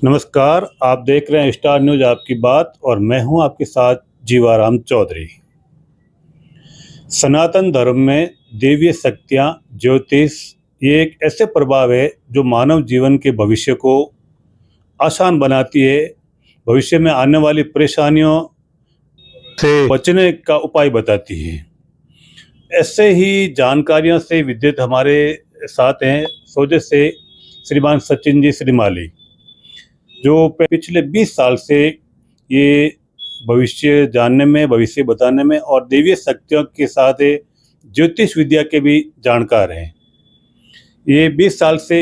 नमस्कार, आप देख रहे हैं स्टार न्यूज़ आपकी बात और मैं हूं आपके साथ जीवाराम चौधरी। सनातन धर्म में दैवीय शक्तियां, ज्योतिष ये एक ऐसे प्रभाव है जो मानव जीवन के भविष्य को आसान बनाती है, भविष्य में आने वाली परेशानियों से बचने का उपाय बताती है। ऐसे ही जानकारियों से विद्युत हमारे साथ हैं सोजे से श्रीमान सचिन जी श्रीमाली, जो पिछले 20 साल से ये भविष्य जानने में, भविष्य बताने में और दैवीय शक्तियों के साथ ज्योतिष विद्या के भी जानकार हैं। ये 20 साल से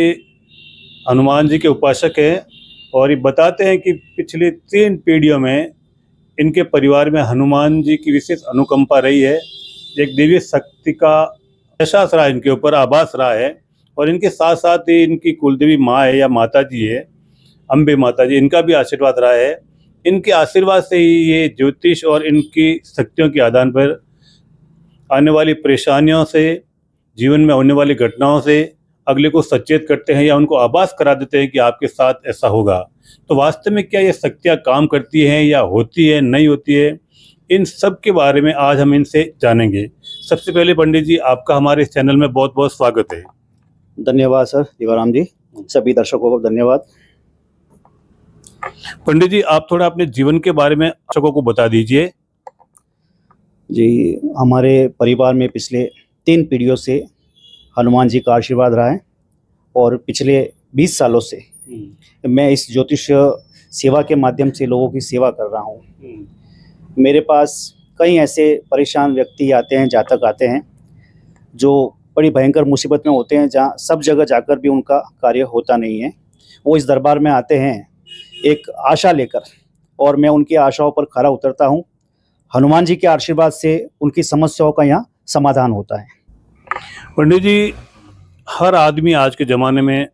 हनुमान जी के उपासक हैं और ये बताते हैं कि पिछली 3 पीढ़ियों में इनके परिवार में हनुमान जी की विशेष अनुकंपा रही है। एक दैवीय शक्ति का एहसास रहा इनके ऊपर, आभास रहा है और इनके साथ साथ ही इनकी कुलदेवी माँ है या माता जी है, अम्बे माता जी, इनका भी आशीर्वाद रहा है। इनके आशीर्वाद से ही ये ज्योतिष और इनकी शक्तियों के आदान पर आने वाली परेशानियों से, जीवन में होने वाली घटनाओं से अगले को सचेत करते हैं या उनको आभास करा देते हैं कि आपके साथ ऐसा होगा। तो वास्तव में क्या ये शक्तियाँ काम करती हैं या होती है, नहीं होती है, इन सब के बारे में आज हम इनसे जानेंगे। सबसे पहले पंडित जी, आपका हमारे इस चैनल में बहुत बहुत स्वागत है। धन्यवाद सर जीवाराम जी, सभी दर्शकों को धन्यवाद। पंडित जी, आप थोड़ा अपने जीवन के बारे में दर्शकों को बता दीजिए। जी, हमारे परिवार में पिछले 3 पीढ़ियों से हनुमान जी का आशीर्वाद रहा है और पिछले 20 सालों से मैं इस ज्योतिष सेवा के माध्यम से लोगों की सेवा कर रहा हूँ। मेरे पास कई ऐसे परेशान व्यक्ति आते हैं, जातक आते हैं जो बड़ी भयंकर मुसीबत में होते हैं, जहाँ सब जगह जाकर भी उनका कार्य होता नहीं है। वो इस दरबार में आते हैं एक आशा लेकर और मैं उनकी आशाओं पर खरा उतरता हूँ। हनुमान जी के आशीर्वाद से उनकी समस्याओं का यहाँ समाधान होता है। पंडित जी, हर आदमी आज के ज़माने में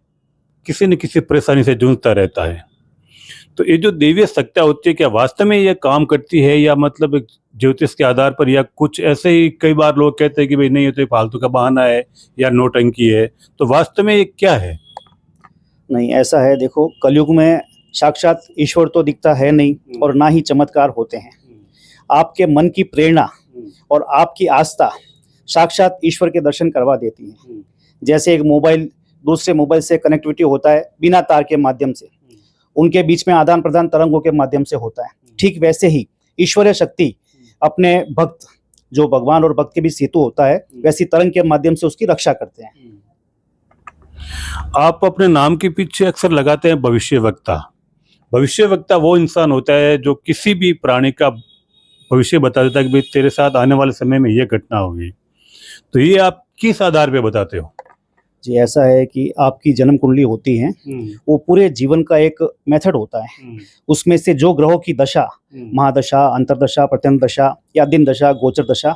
किसी न किसी परेशानी से जूझता रहता है, तो ये जो दैवीय शक्तियाँ होती है क्या वास्तव में ये काम करती है या मतलब ज्योतिष के आधार पर, या कुछ ऐसे ही कई बार लोग कहते हैं कि भाई नहीं, ये तो ये फालतू का बहाना है या नौटंकी है, तो वास्तव में ये क्या है? नहीं, ऐसा है, देखो, कलयुग में साक्षात ईश्वर तो दिखता है नहीं और ना ही चमत्कार होते हैं। आपके मन की प्रेरणा और आपकी आस्था साक्षात ईश्वर के दर्शन करवा देती है। जैसे एक मोबाइल दूसरे मोबाइल से कनेक्टिविटी होता है बिना तार के माध्यम से, उनके बीच में आदान प्रदान तरंगों के माध्यम से होता है, ठीक वैसे ही ईश्वरीय शक्ति अपने भक्त, जो भगवान और भक्त के बीच सेतु होता है, वैसी तरंग के माध्यम से उसकी रक्षा करते हैं। आप अपने नाम के पीछे अक्सर लगाते हैं भविष्यवक्ता। भविष्यवक्ता वो इंसान होता है जो किसी भी प्राणी का भविष्य बता देता है कि भाई तेरे साथ आने वाले समय में ये घटना होगी। तो ये आप किस आधार पे बताते हो? जी, ऐसा है कि आपकी जन्म कुंडली होती है, वो पूरे जीवन का एक मेथड होता है। उसमें से जो ग्रहों की दशा, महादशा, अंतरदशा, प्रत्यंत दशा या दिन दशा, गोचर दशा,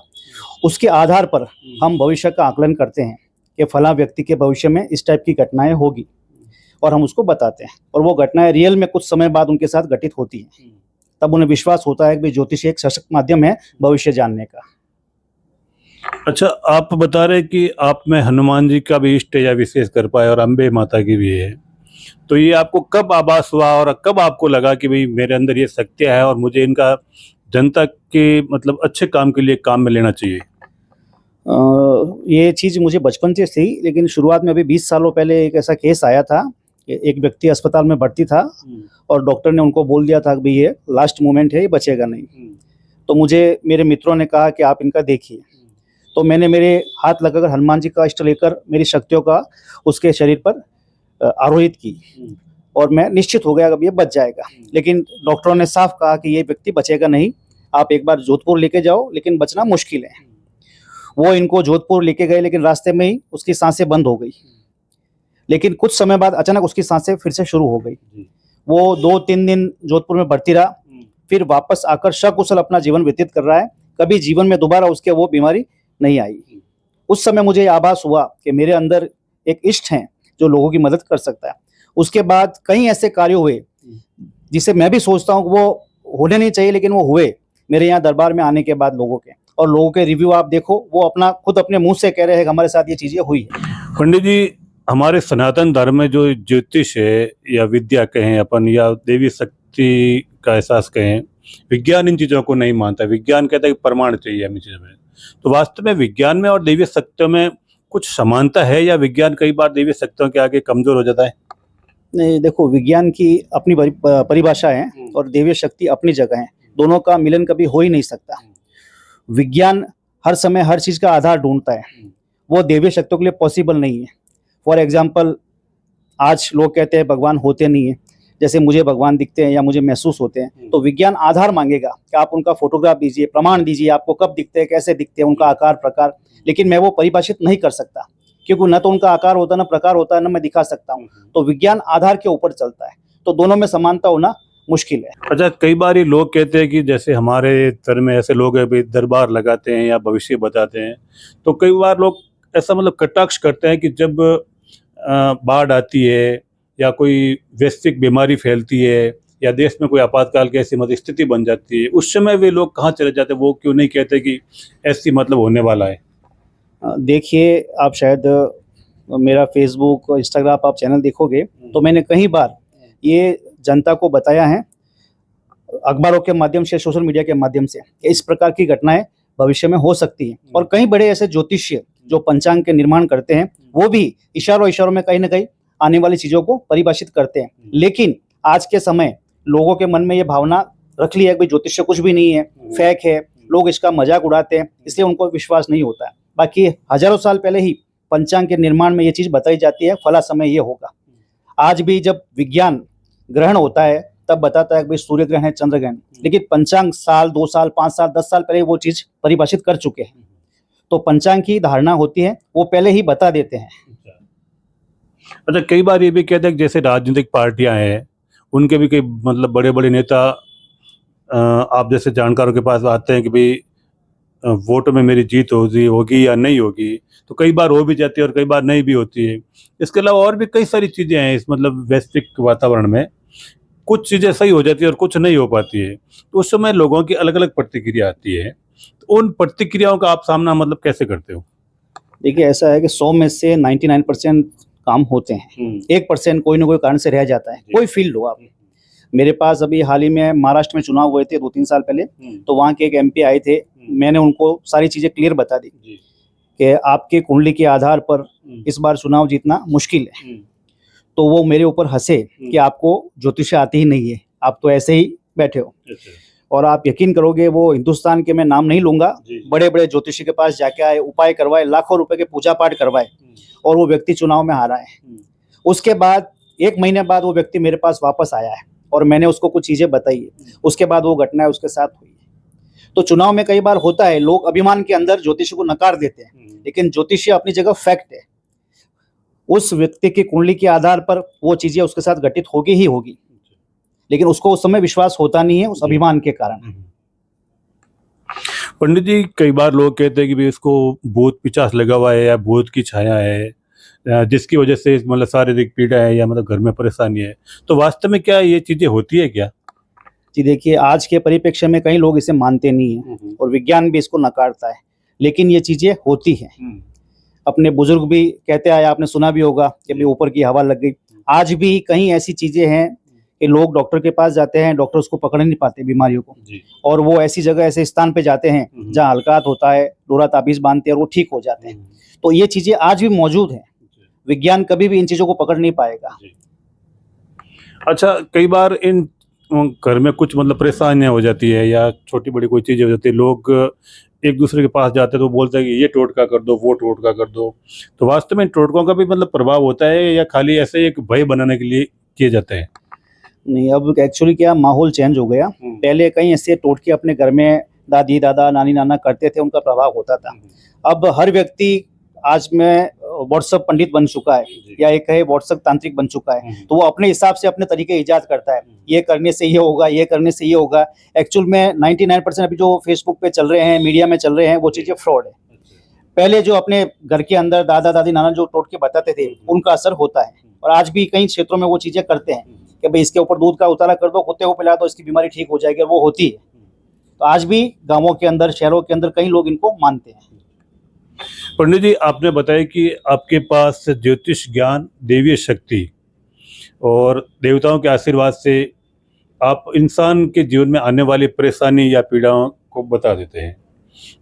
उसके आधार पर हम भविष्य का आकलन करते हैं कि फला व्यक्ति के भविष्य में इस टाइप की घटनाएं होगी और हम उसको बताते हैं। और वो घटनाएं रियल में कुछ समय बाद उनके साथ घटित होती हैं। तब उन्हें विश्वास होता है कि ज्योतिष एक सशक्त माध्यम है भविष्य जानने का। अच्छा, आप बता रहे कि आप में हनुमान जी का भी इष्ट या विशेष कर पाए और अम्बे माता की भी है, तो ये आपको कब आभास हुआ और कब आपको लगा कि भाई मेरे अंदर ये शक्तियाँ है और मुझे इनका जनता के मतलब अच्छे काम के लिए काम में लेना चाहिए? ये चीज़ मुझे बचपन से थी, लेकिन शुरुआत में अभी 20 सालों पहले एक ऐसा केस आया था कि एक व्यक्ति अस्पताल में भर्ती था और डॉक्टर ने उनको बोल दिया था कि भाई ये लास्ट मोमेंट है, ये बचेगा नहीं। तो मुझे मेरे मित्रों ने कहा कि आप इनका देखिए। तो मैंने मेरे हाथ लगाकर हनुमान जी का इष्ट लेकर मेरी शक्तियों का उसके शरीर पर आरोहित की और मैं निश्चित हो गया कि ये बच जाएगा। लेकिन डॉक्टरों ने साफ कहा कि ये व्यक्ति बचेगा नहीं, आप एक बार जोधपुर लेके जाओ, लेकिन बचना मुश्किल है। वो इनको जोधपुर लेके गए, लेकिन रास्ते में ही उसकी सांसें बंद हो गई। लेकिन कुछ समय बाद अचानक उसकी सांसें फिर से शुरू हो गई। वो 2-3 दिन जोधपुर में भर्ती रहा, फिर वापस आकर सकुशल अपना जीवन व्यतीत कर रहा है। कभी जीवन में दोबारा उसके वो बीमारी नहीं आई। उस समय मुझे आभास हुआ कि मेरे अंदर एक इष्ट है जो लोगों की मदद कर सकता है। उसके बाद कई ऐसे कार्य हुए जिसे मैं भी सोचता हूँ वो होने नहीं चाहिए, लेकिन वो हुए मेरे यहाँ दरबार में आने के बाद लोगों के। और लोगों के रिव्यू आप देखो, वो अपना खुद अपने मुंह से कह रहे हैं कि हमारे साथ ये चीज़ें हुई है। पंडित जी, हमारे सनातन धर्म में जो ज्योतिष है या विद्या कहें अपन या देवी शक्ति का एहसास कहें, विज्ञान इन चीज़ों को नहीं मानता। विज्ञान कहता है कि प्रमाण चाहिए हमें चीज़ों में। तो वास्तव में विज्ञान में और दैवीय शक्तियों में कुछ समानता है या विज्ञान कई बार दैवीय शक्तियों के आगे कमजोर हो जाता है? नहीं, देखो, विज्ञान की अपनी परिभाषा है और दैवीय शक्ति अपनी जगह है। दोनों का मिलन कभी हो ही नहीं सकता। विज्ञान हर समय हर चीज़ का आधार ढूंढता है, वो दैवीय शक्तियों के लिए पॉसिबल नहीं है। फॉर एग्जाम्पल, आज लोग कहते हैं भगवान होते नहीं है, जैसे मुझे भगवान दिखते हैं या मुझे महसूस होते हैं, तो विज्ञान आधार मांगेगा कि आप उनका फोटोग्राफ दीजिए, प्रमाण दीजिए, आपको कब दिखते हैं, कैसे दिखते हैं, उनका आकार प्रकार। लेकिन मैं वो परिभाषित नहीं कर सकता, क्योंकि न तो उनका आकार होता है, न प्रकार होता है, न मैं दिखा सकता हूँ। तो विज्ञान आधार के ऊपर चलता है, तो दोनों में समानता होना मुश्किल है। अच्छा, कई बार ये लोग कहते हैं कि जैसे हमारे धर्म में ऐसे लोग हैं, दरबार लगाते हैं या भविष्य बताते हैं, तो कई बार लोग ऐसा मतलब कटाक्ष करते हैं कि जब बाढ़ आती है या कोई वैश्विक बीमारी फैलती है या देश में कोई आपातकाल की ऐसी मतलब स्थिति बन जाती है, उस समय वे लोग कहाँ चले जाते हैं? वो क्यों नहीं कहते कि ऐसी मतलब होने वाला है? देखिए, आप शायद मेरा फेसबुक और इंस्टाग्राम आप चैनल देखोगे तो मैंने कई बार ये जनता को बताया है, अखबारों के माध्यम से, सोशल मीडिया के माध्यम से, कि इस प्रकार की घटनाएं भविष्य में हो सकती हैं। और कई बड़े ऐसे ज्योतिषी जो पंचांग के निर्माण करते हैं, वो भी इशारों में कहीं ना कहीं आने वाली चीज़ों को परिभाषित करते हैं। लेकिन आज के समय लोगों के मन में ये भावना रख ली है कि ज्योतिष कुछ भी नहीं है, फेक है, लोग इसका मजाक उड़ाते हैं, इसलिए उनको विश्वास नहीं होता है। बाकी हजारों साल पहले ही पंचांग के निर्माण में ये चीज़ बताई जाती है, फला समय ये होगा। आज भी जब विज्ञान ग्रहण होता है तब बताता है कि भाई सूर्य ग्रहण है, चंद्र ग्रहण, लेकिन पंचांग साल, 2 साल, 5 साल, 10 साल पहले वो चीज़ परिभाषित कर चुके हैं। तो पंचांग की धारणा होती है, वो पहले ही बता देते हैं। अच्छा, कई बार ये भी कहते हैं कि जैसे राजनीतिक पार्टियां हैं, उनके भी कई मतलब बड़े बड़े नेता आप जैसे जानकारों के पास आते हैं कि भाई वोट में मेरी जीत होगी या नहीं होगी, तो कई बार हो भी जाती है और कई बार नहीं भी होती है। इसके अलावा और भी कई सारी चीज़ें हैं इस मतलब वैश्विक वातावरण में, कुछ चीज़ें सही हो जाती है और कुछ नहीं हो पाती है। तो उस समय लोगों की अलग अलग प्रतिक्रिया आती है, तो उन प्रतिक्रियाओं का आप सामना मतलब कैसे करते हो? देखिए, ऐसा है कि 100 में से 99% काम होते हैं, 1% कोई ना कोई कारण से रह जाता है। कोई फील्ड हो आप, मेरे पास अभी हाल ही में महाराष्ट्र में चुनाव हुए थे 2-3 साल पहले, तो वहाँ के एक MP आए थे, मैंने उनको सारी चीज़ें क्लियर बता दी कि आपके कुंडली के आधार पर इस बार चुनाव जीतना मुश्किल है। तो वो मेरे ऊपर हंसे कि आपको ज्योतिष आती ही नहीं है, आप तो ऐसे ही बैठे हो। और आप यकीन करोगे, वो हिंदुस्तान के मैं नाम नहीं लूंगा, बड़े बड़े ज्योतिषी के पास जाके आए, उपाय करवाए, लाखों रुपए के पूजा पाठ करवाए, और वो व्यक्ति चुनाव में हारा है। उसके बाद 1 महीने बाद वो व्यक्ति मेरे पास वापस आया है और मैंने उसको कुछ चीज़ें बताई है, उसके बाद वो घटना उसके साथ हुई है। तो चुनाव में कई बार होता है, लोग अभिमान के अंदर ज्योतिषी को नकार देते हैं, लेकिन ज्योतिषी अपनी जगह फैक्ट है। उस व्यक्ति की कुंडली के आधार पर वो चीज़ें उसके साथ घटित होगी ही होगी, लेकिन उसको उस समय विश्वास होता नहीं है, उस अभिमान के कारण। पंडित जी, कई बार लोग कहते हैं कि भाई इसको भूत पिशाच लगा हुआ है या भूत की छाया है, जिसकी वजह से मतलब शारीरिक पीड़ा है या मतलब घर में परेशानी है, तो वास्तव में क्या ये चीज़ें होती है क्या? जी देखिए, आज के परिप्रेक्ष्य में कई लोग इसे मानते नहीं हैं और विज्ञान भी इसको नकारता है, लेकिन ये चीज़ें होती हैं। अपने बुजुर्ग भी कहते आए, आपने सुना भी होगा कि भाई ऊपर की हवा लग गई। आज भी कई ऐसी चीज़ें हैं कि लोग डॉक्टर के पास जाते हैं, डॉक्टर उसको पकड़ नहीं पाते बीमारियों को, और वो ऐसी जगह, ऐसे स्थान पे जाते हैं जहाँ हल्कात होता है, डोरा ताबीज़ बांधते हैं और वो ठीक हो जाते हैं। तो ये चीज़ें आज भी मौजूद हैं, विज्ञान कभी भी इन चीज़ों को पकड़ नहीं पाएगा। अच्छा, कई बार इन घर में कुछ मतलब परेशानियां हो जाती है या छोटी बड़ी कोई चीज़ें हो जाती है, लोग एक दूसरे के पास जाते हैं तो बोलते हैं कि ये टोटका कर दो, वो टोटका कर दो, तो वास्तव में इन टोटकों का भी मतलब प्रभाव होता है या खाली ऐसे एक भय बनाने के लिए किए जाते हैं? नहीं, अब एक्चुअली क्या, माहौल चेंज हो गया। पहले कई ऐसे टोटके अपने घर में दादी दादा नानी नाना करते थे, उनका प्रभाव होता था। अब हर व्यक्ति आज में व्हाट्सएप पंडित बन चुका है, या एक है व्हाट्सएप तांत्रिक बन चुका है, तो वो अपने हिसाब से अपने तरीके ईजाद करता है, ये करने से ये होगा, ये करने से ये होगा। एक्चुअल में 99% अभी जो फेसबुक पे चल रहे हैं, मीडिया में चल रहे हैं, वो चीज़ें फ्रॉड है। पहले जो अपने घर के अंदर दादा दादी नाना जो टोटके बताते थे, उनका असर होता है, और आज भी कई क्षेत्रों में वो चीज़ें करते हैं कि भाई इसके ऊपर दूध का उतारा कर दो, कुत्ते को पिला दो, इसकी बीमारी ठीक हो जाएगी, और वो होती है। तो आज भी गाँवों के अंदर, शहरों के अंदर कई लोग इनको मानते हैं। पंडित जी, आपने बताया कि आपके पास ज्योतिष ज्ञान, दैवीय शक्ति और देवताओं के आशीर्वाद से आप इंसान के जीवन में आने वाली परेशानी या पीड़ाओं को बता देते हैं।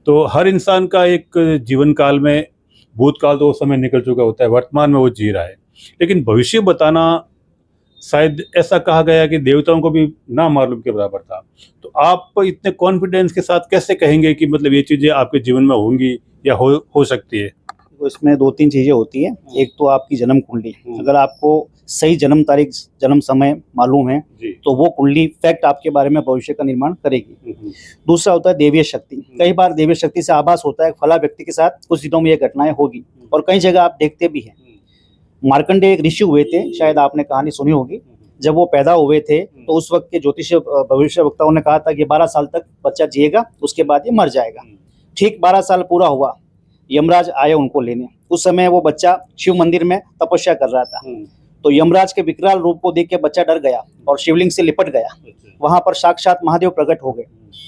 तो हर इंसान का एक जीवन काल में भूतकाल तो वो समय निकल चुका होता है, वर्तमान में वो जी रहा है, लेकिन भविष्य बताना शायद ऐसा कहा गया कि देवताओं को भी ना मालूम के बराबर था। तो आप इतने कॉन्फिडेंस के साथ कैसे कहेंगे कि मतलब ये चीज़ें आपके जीवन में होंगी या हो सकती है? तो इसमें दो तीन चीज़ें होती हैं। एक तो आपकी जन्म कुंडली, अगर आपको सही जन्म तारीख, जन्म समय मालूम है जी। तो वो कुंडली फैक्ट आपके बारे में भविष्य का निर्माण करेगी। दूसरा होता है दैवीय शक्ति। कई बार दैवीय शक्ति से आभास होता है फला व्यक्ति के साथ कुछ दिनों में ये घटनाएं होगी, और कई जगह आप देखते भी हैं। मार्कंडेय एक ऋषि हुए थे, शायद आपने कहानी सुनी होगी। जब वो पैदा हुए थे तो उस वक्त के ज्योतिष भविष्य वक्ताओं ने कहा था कि 12 साल तक बच्चा जिएगा, उसके बाद ये मर जाएगा। ठीक 12 साल पूरा हुआ, यमराज आए उनको लेने। उस समय वो बच्चा शिव मंदिर में तपस्या कर रहा था, तो यमराज के विकराल रूप को देख के बच्चा डर गया और शिवलिंग से लिपट गया। वहां पर साक्षात महादेव प्रकट हो गए।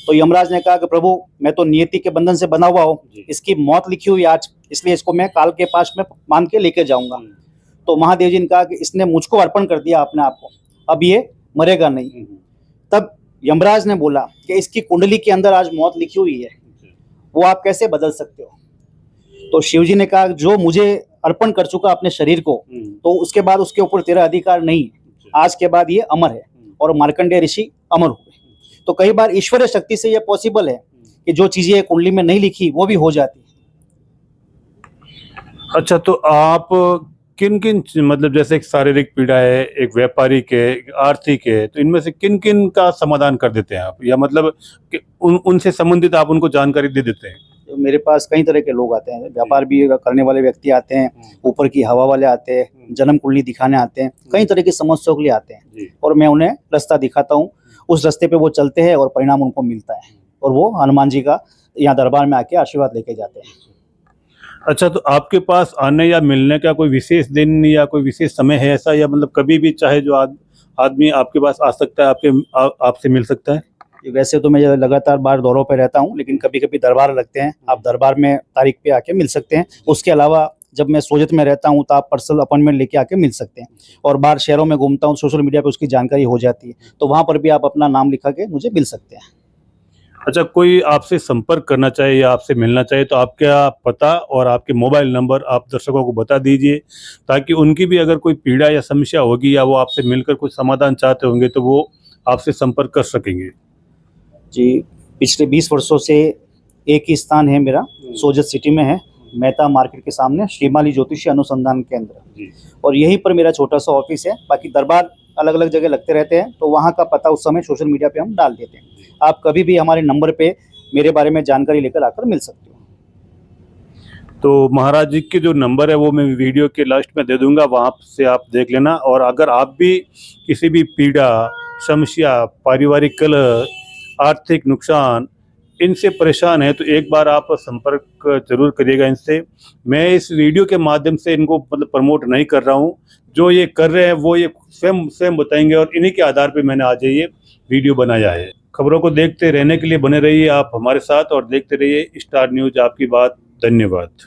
तो यमराज ने कहा कि प्रभु, मैं तो नियति के बंधन से बंधा हुआ हूँ, इसकी मौत लिखी हुई आज, इसलिए इसको मैं काल के पास में मान के लेके जाऊंगा। तो महादेव जी ने कहा कि इसने मुझको अर्पण कर दिया अपने आप को, अब ये मरेगा नहीं। तब यमराज ने बोला कि इसकी कुंडली के अंदर आज मौत लिखी हुई है, वो आप कैसे बदल सकते हो? तो शिवजी ने कहा जो मुझे अर्पण कर चुका अपने शरीर को, तो उसके बाद उसके ऊपर तेरा अधिकार नहीं है, आज के बाद ये अमर है। और मार्कंडेय ऋषि अमर हुए। तो कई बार ईश्वरीय शक्ति से ये पॉसिबल है कि जो चीजें कुंडली में नहीं लिखी वो भी हो जाती है। अच्छा, तो आप किन किन मतलब जैसे एक शारीरिक पीड़ा है, एक व्यापारिक है, एक आर्थिक है, तो इनमें से किन किन का समाधान कर देते हैं आप, या मतलब कि उनसे संबंधित आप उनको जानकारी दे देते हैं? तो मेरे पास कई तरह के लोग आते हैं, व्यापार भी करने वाले व्यक्ति आते हैं, ऊपर की हवा वाले आते हैं, जन्म कुंडली दिखाने आते हैं, कई तरह की समस्याओं के लिए आते हैं, और मैं उन्हें रास्ता दिखाता हूँ। उस रास्ते पे वो चलते हैं और परिणाम उनको मिलता है, और वो हनुमान जी का यहाँ दरबार में आके आशीर्वाद लेके जाते हैं। अच्छा, तो आपके पास आने या मिलने का कोई विशेष दिन या कोई विशेष समय है ऐसा, या मतलब कभी भी चाहे जो आदमी आपके पास आ सकता है, आपसे मिल सकता है? वैसे तो मैं लगातार बाहर दौरों पे रहता हूँ, लेकिन कभी कभी दरबार लगते हैं, आप दरबार में तारीख पे आके मिल सकते हैं। उसके अलावा जब मैं सोजत में रहता हूँ तो आप पर्सनल अपॉइंटमेंट लेके आके मिल सकते हैं। और बाहर शहरों में घूमता हूँ, सोशल मीडिया पे उसकी जानकारी हो जाती है, तो वहाँ पर भी आप अपना नाम लिखा के मुझे मिल सकते हैं। अच्छा, कोई आपसे संपर्क करना चाहे या आपसे मिलना चाहे तो आपका पता और आपके मोबाइल नंबर आप दर्शकों को बता दीजिए, ताकि उनकी भी अगर कोई पीड़ा या समस्या होगी या वो आपसे मिलकर कुछ समाधान चाहते होंगे तो वो आपसे संपर्क कर सकेंगे। जी, पिछले 20 वर्षों से एक ही स्थान है मेरा, सोजत सिटी में है, मेहता मार्केट के सामने श्रीमाली ज्योतिषी अनुसंधान केंद्र, और यहीं पर मेरा छोटा सा ऑफिस है। बाकी दरबार अलग अलग जगह लगते रहते हैं, तो वहाँ का पता उस समय सोशल मीडिया पे हम डाल देते हैं। आप कभी भी हमारे नंबर पे मेरे बारे में जानकारी लेकर आकर मिल सकते हो। तो महाराज जी के जो नंबर है वो मैं वीडियो के लास्ट में दे दूंगा, वहाँ से आप देख लेना। और अगर आप भी किसी भी पीड़ा, समस्या, पारिवारिक कलह, आर्थिक नुकसान, इनसे परेशान है तो एक बार आप संपर्क जरूर करिएगा इनसे। मैं इस वीडियो के माध्यम से इनको मतलब प्रमोट नहीं कर रहा हूँ, जो ये कर रहे हैं वो ये स्वयं बताएंगे, और इन्हीं के आधार पे मैंने आज ये वीडियो बनाया है। खबरों को देखते रहने के लिए बने रहिए आप हमारे साथ, और देखते रहिए स्टार न्यूज़, आपकी बात। धन्यवाद।